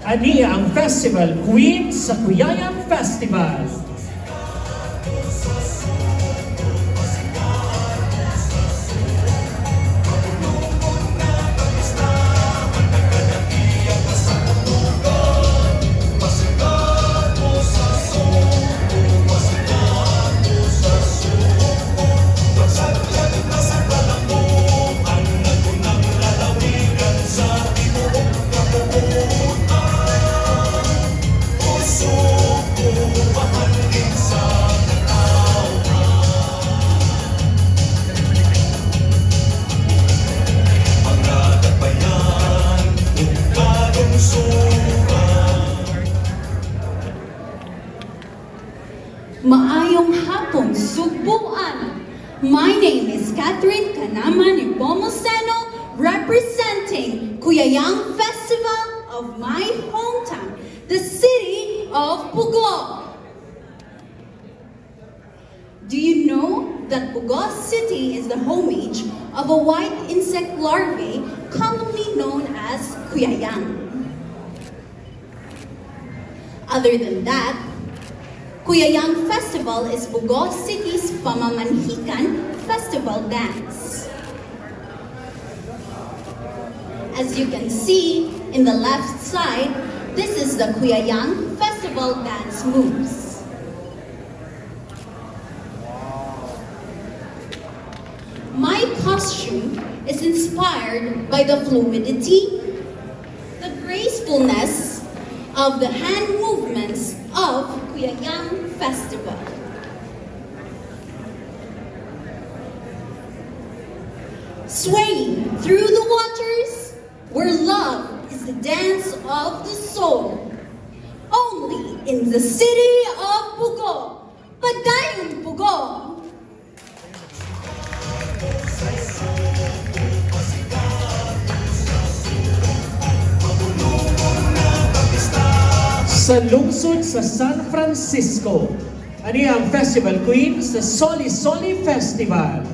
Ani ang festival queen sa Cuyayang Festival. Maayong hapon, Subuan! My name is Catherine Canaman Nepomuceno, representing Cuyayang Festival of my hometown, the city of Pugo. Do you know that Pugo City is the homage of a white insect larvae commonly known as Cuyayang? Other than that, Cuyayang Festival is Pugo City's pamamanhikan festival dance. As you can see in the left side, this is the Cuyayang Festival dance moves. My costume is inspired by the fluidity, the gracefulness of the hand movements of Cuyayang Festival. Swaying through the waters, where love is the dance of the soul. Only in the city of Pugo, Padayong Pugo. Sa lungsod sa San Francisco, ani ang festival queen sa Soli Soli Festival.